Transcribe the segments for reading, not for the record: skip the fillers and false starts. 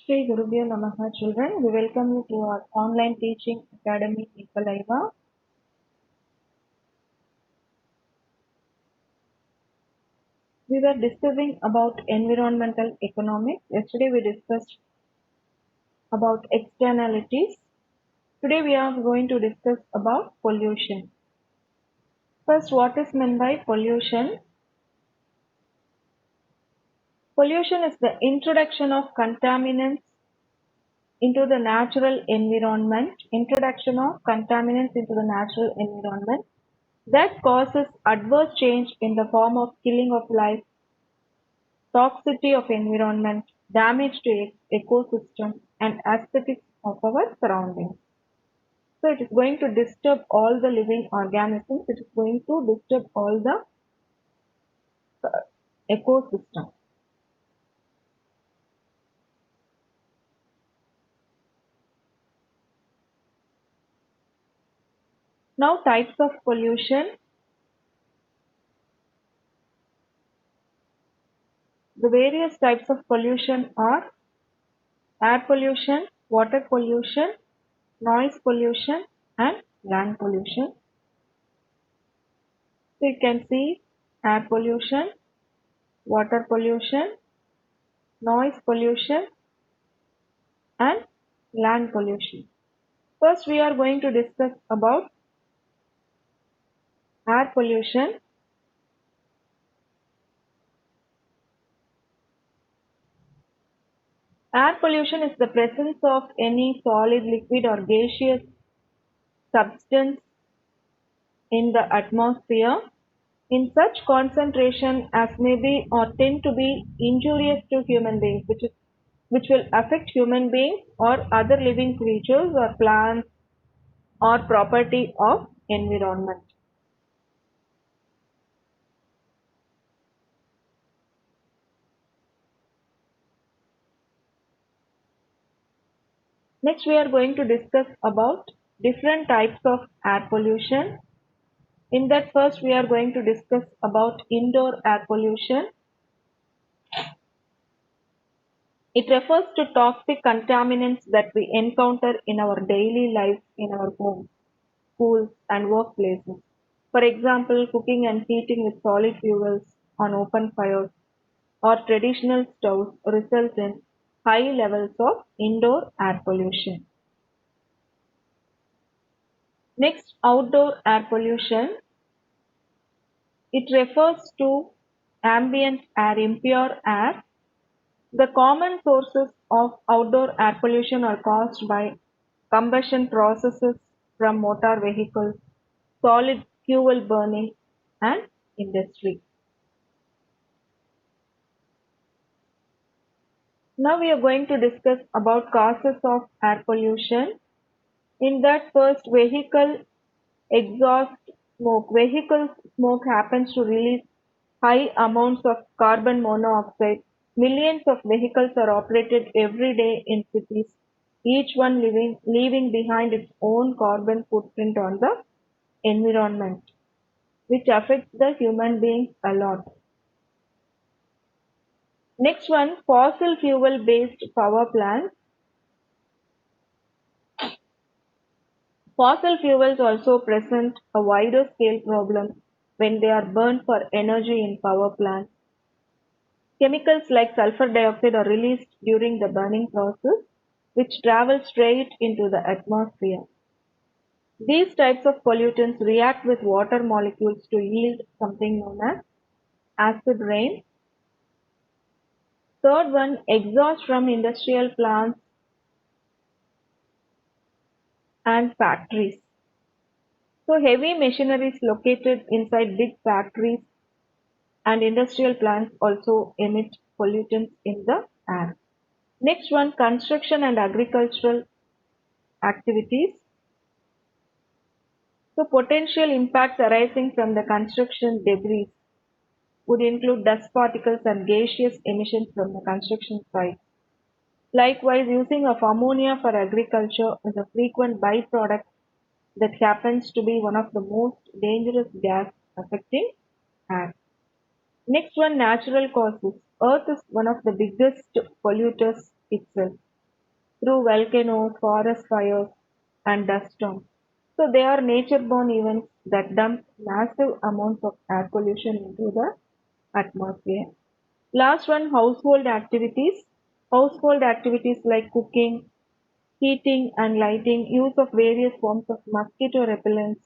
Shri Gurubhyo Namaha children, we welcome you to our online teaching academy Ekalaiva. We were discussing about environmental economics. Yesterday we discussed about externalities. Today we are going to discuss about pollution. First, what is meant by pollution? Pollution is the introduction of contaminants into the natural environment. Introduction of contaminants into the natural environment that causes adverse change in the form of killing of life, toxicity of environment, damage to ecosystem, and aesthetics of our surroundings. So it is going to disturb all the living organisms. It is going to disturb all the ecosystem. Now types of pollution. The various types of pollution are air pollution, water pollution, noise pollution, and land pollution. So you can see air pollution, water pollution, noise pollution, and land pollution. First, we are going to discuss about air pollution. Air pollution is the presence of any solid, liquid, or gaseous substance in the atmosphere in such concentration as may be or tend to be injurious to human beings, which will affect human beings or other living creatures or plants or property of environment. Next, we are going to discuss about different types of air pollution. In that, first we are going to discuss about indoor air pollution. It refers to toxic contaminants that we encounter in our daily life in our homes, schools, and workplaces. For example, cooking and heating with solid fuels on open fires or traditional stoves result in high levels of indoor air pollution. Next, outdoor air pollution. It refers to ambient air, impure air. The common sources of outdoor air pollution are caused by combustion processes from motor vehicles, solid fuel burning, and industry. Now we are going to discuss about causes of air pollution. In that, first, vehicle exhaust smoke. Vehicle smoke happens to release high amounts of carbon monoxide. Millions of vehicles are operated every day in cities, each one leaving behind its own carbon footprint on the environment, which affects the human beings a lot. Next one, fossil fuel based power plants. Fossil fuels also present a wider scale problem when they are burned for energy in power plants. Chemicals like sulfur dioxide are released during the burning process, which travel straight into the atmosphere. These types of pollutants react with water molecules to yield something known as acid rain. Third one, exhaust from industrial plants and factories. So heavy machineries located inside big factories and industrial plants also emit pollutants in the air. Next one, construction and agricultural activities. So potential impacts arising from the construction debris would include dust particles and gaseous emissions from the construction site. Likewise, using of ammonia for agriculture is a frequent byproduct that happens to be one of the most dangerous gas affecting air. Next one, natural causes. Earth is one of the biggest polluters itself. through volcanoes, forest fires, and dust storms. So they are nature-borne events that dump massive amounts of air pollution into the atmosphere. Last one, household activities. Household activities like cooking, heating and lighting, use of various forms of mosquito repellents,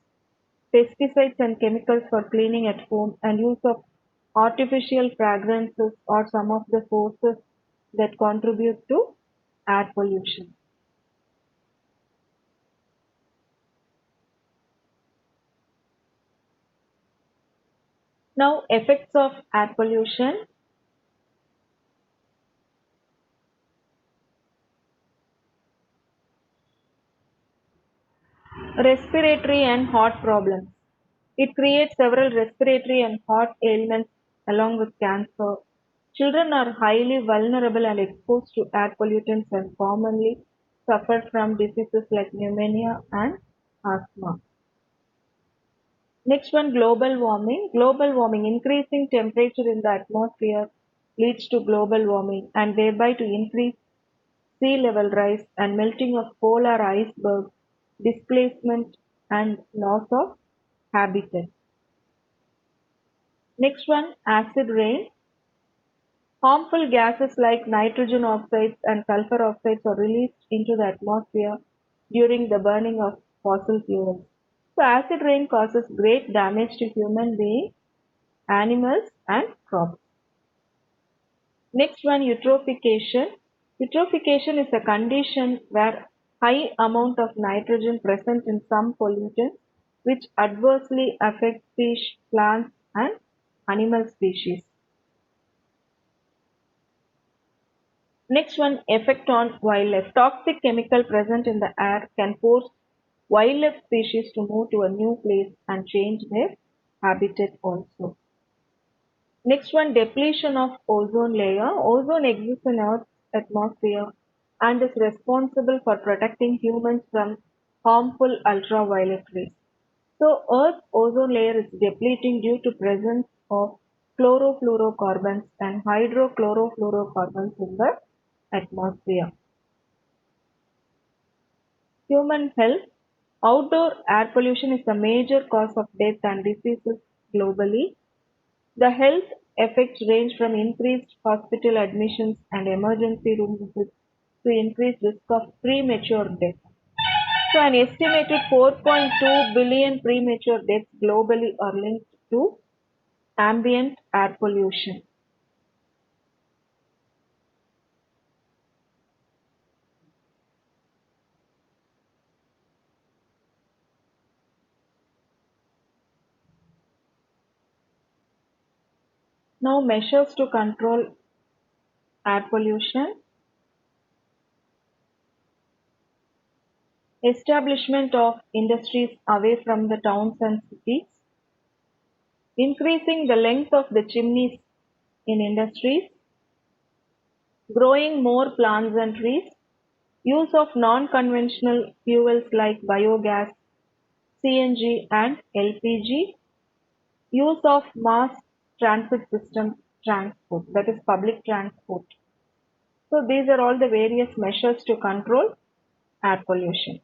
pesticides and chemicals for cleaning at home, and use of artificial fragrances are some of the sources that contribute to air pollution. Now, effects of air pollution, respiratory and heart problems. It creates several respiratory and heart ailments along with cancer. Children are highly vulnerable and exposed to air pollutants and commonly suffer from diseases like pneumonia and asthma. Next one, global warming. Global warming, increasing temperature in the atmosphere leads to global warming and thereby to increase sea level rise and melting of polar icebergs, displacement and loss of habitat. Next one, acid rain. Harmful gases like nitrogen oxides and sulfur oxides are released into the atmosphere during the burning of fossil fuels. So acid rain causes great damage to human beings, animals and crops. Next one, eutrophication. Eutrophication is a condition where high amount of nitrogen present in some pollutants which adversely affect fish, plants and animal species. Next one, effect on wildlife. Toxic chemical present in the air can force wildlife species to move to a new place and change their habitat also. Next one, depletion of ozone layer. Ozone exists in Earth's atmosphere and is responsible for protecting humans from harmful ultraviolet rays. So Earth's ozone layer is depleting due to presence of chlorofluorocarbons and hydrochlorofluorocarbons in the atmosphere. Human health. Outdoor air pollution is a major cause of death and diseases globally. The health effects range from increased hospital admissions and emergency room visits to increased risk of premature death. So, an estimated 4.2 billion premature deaths globally are linked to ambient air pollution. Now, measures to control air pollution. Establishment of industries away from the towns and cities. Increasing the length of the chimneys in industries. Growing more plants and trees. Use of non-conventional fuels like biogas, CNG and LPG. Use of mass transit system transport, that is public transport. So these are all the various measures to control air pollution.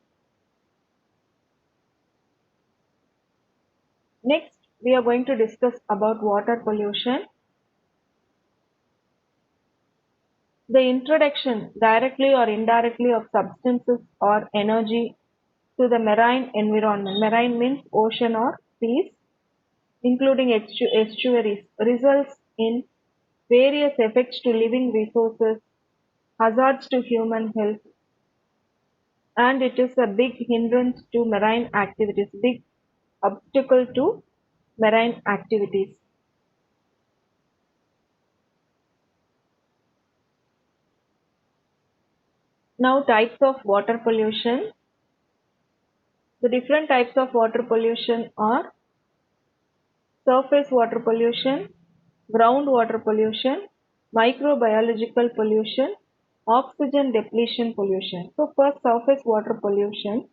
Next, we are going to discuss about water pollution. The introduction directly or indirectly of substances or energy to the marine environment. Marine means ocean or seas, including estuaries, results in various effects to living resources, hazards to human health, and it is a big hindrance to marine activities, big obstacle to marine activities. Now, types of water pollution. The different types of water pollution are surface water pollution, groundwater pollution, microbiological pollution, oxygen depletion pollution. So, first, surface water pollution.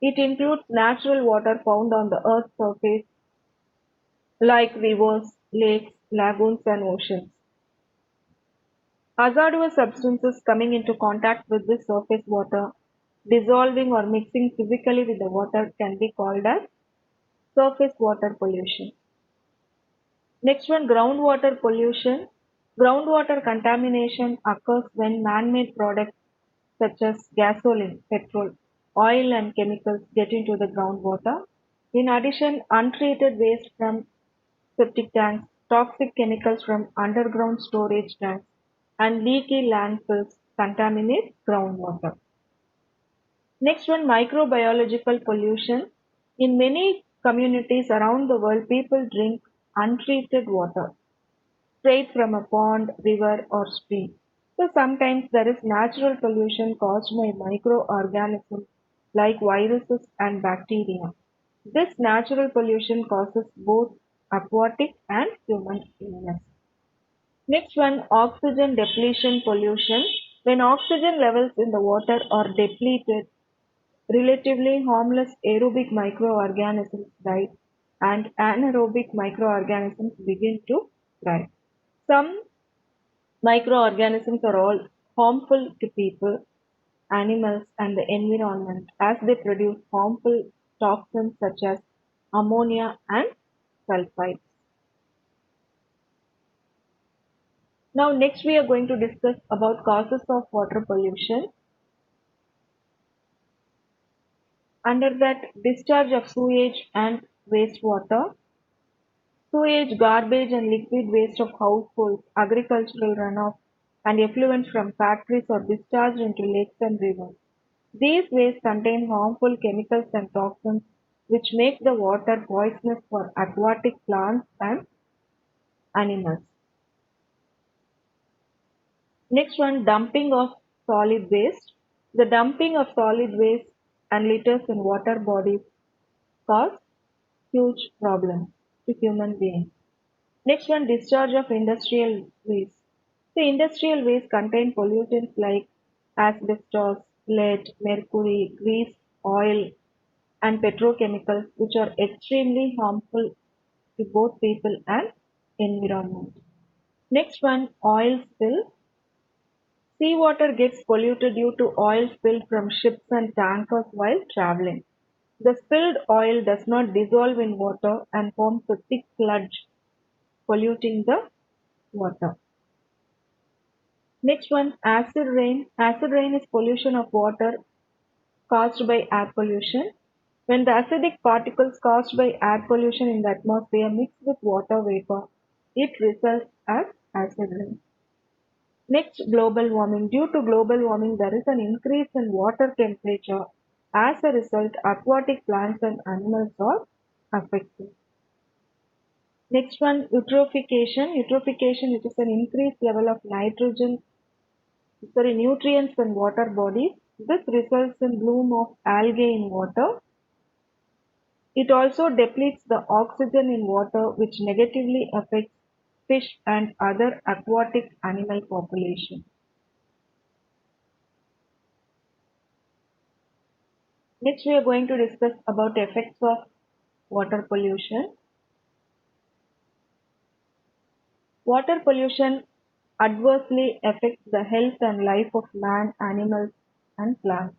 It includes natural water found on the earth's surface like rivers, lakes, lagoons and oceans. Hazardous substances coming into contact with the surface water, dissolving or mixing physically with the water can be called as surface water pollution. Next one, groundwater pollution. Groundwater contamination occurs when man-made products such as gasoline, petrol, oil and chemicals get into the groundwater. In addition, untreated waste from septic tanks, toxic chemicals from underground storage tanks, and leaky landfills contaminate groundwater. Next one, microbiological pollution. In many communities around the world, people drink untreated water straight from a pond, river, or stream. So sometimes there is natural pollution caused by microorganisms like viruses and bacteria. This natural pollution causes both aquatic and human illness. Next one, oxygen depletion pollution. When oxygen levels in the water are depleted, relatively harmless aerobic microorganisms die and anaerobic microorganisms begin to thrive. Some microorganisms are all harmful to people, animals, and the environment as they produce harmful toxins such as ammonia and sulfides. Now, next we are going to discuss about causes of water pollution. Under that, discharge of sewage and wastewater. Sewage, garbage, and liquid waste of households, agricultural runoff, and effluent from factories are discharged into lakes and rivers. These wastes contain harmful chemicals and toxins which make the water poisonous for aquatic plants and animals. Next one, dumping of solid waste. The dumping of solid waste and litters in water bodies cause huge problems to human beings. Next one, discharge of industrial waste. The industrial waste contain pollutants like asbestos, lead, mercury, grease, oil, and petrochemicals which are extremely harmful to both people and environment. Next one, oil spill. Seawater gets polluted due to oil spilled from ships and tankers while traveling. The spilled oil does not dissolve in water and forms a thick sludge, polluting the water. Next one, acid rain. Acid rain is pollution of water caused by air pollution. When the acidic particles caused by air pollution in the atmosphere mix with water vapor, it results as acid rain. Next, global warming. Due to global warming, there is an increase in water temperature. As a result, aquatic plants and animals are affected. Next one, eutrophication. Eutrophication, it is an increased level of nutrients in water bodies. This results in bloom of algae in water. It also depletes the oxygen in water, which negatively affects fish and other aquatic animal populations. Next, we are going to discuss about effects of water pollution. Water pollution adversely affects the health and life of man, animals, and plants.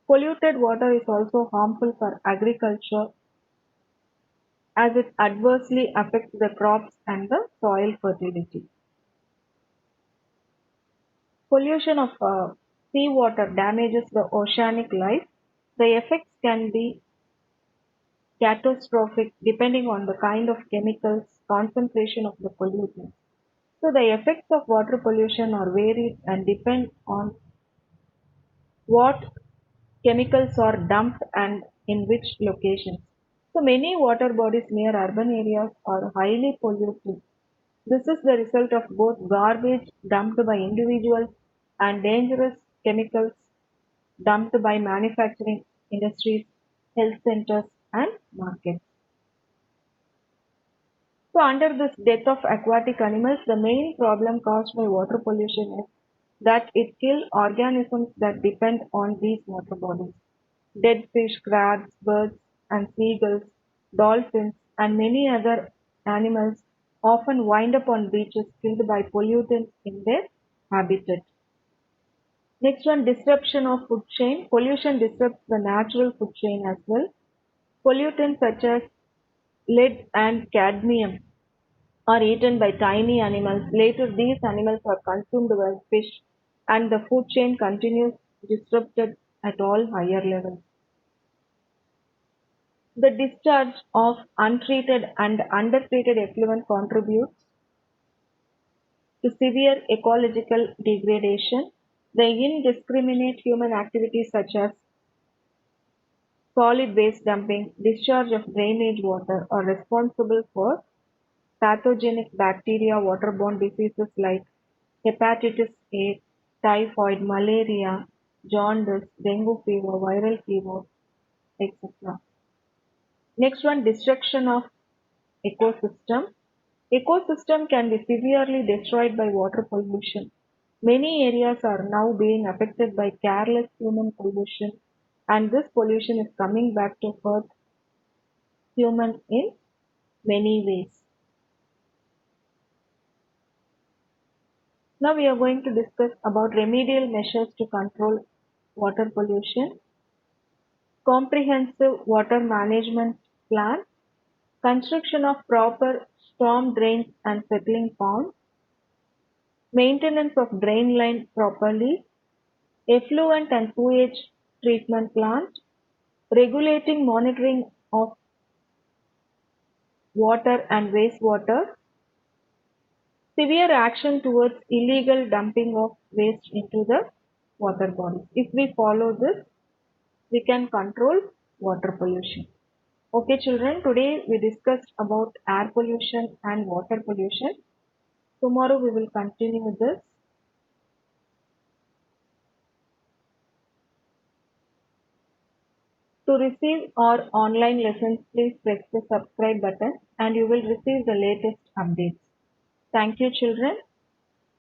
Polluted water is also harmful for agriculture as it adversely affects the crops and the soil fertility. Pollution of seawater damages the oceanic life. The effects can be catastrophic depending on the kind of chemicals, concentration of the pollutant. So the effects of water pollution are varied and depend on what chemicals are dumped and in which locations. So many water bodies near urban areas are highly polluted. This is the result of both garbage dumped by individuals and dangerous chemicals dumped by manufacturing industries, health centers, and markets. So, under this death of aquatic animals, the main problem caused by water pollution is that it kills organisms that depend on these water bodies. Dead fish, crabs, birds, and seagulls, dolphins, and many other animals often wind up on beaches killed by pollutants in their habitat. Next one, disruption of food chain. Pollution disrupts the natural food chain as well. Pollutants such as lead and cadmium are eaten by tiny animals. Later, these animals are consumed by fish, and the food chain continues disrupted at all higher levels. The discharge of untreated and undertreated effluent contributes to severe ecological degradation. The indiscriminate human activities such as solid waste dumping, discharge of drainage water are responsible for pathogenic bacteria, waterborne diseases like hepatitis A, typhoid, malaria, jaundice, dengue fever, viral fever, etc. Next one, destruction of ecosystem. Ecosystem can be severely destroyed by water pollution. Many areas are now being affected by careless human pollution, and this pollution is coming back to hurt humans in many ways. Now we are going to discuss about remedial measures to control water pollution, comprehensive water management plan, construction of proper storm drains and settling ponds, maintenance of drain line properly, effluent and sewage treatment plant, regulating monitoring of water and wastewater, severe action towards illegal dumping of waste into the water bodies. If we follow this, we can control water pollution. Okay, children, today we discussed about air pollution and water pollution. Tomorrow we will continue this. To receive our online lessons, please press the subscribe button and you will receive the latest updates. Thank you, children.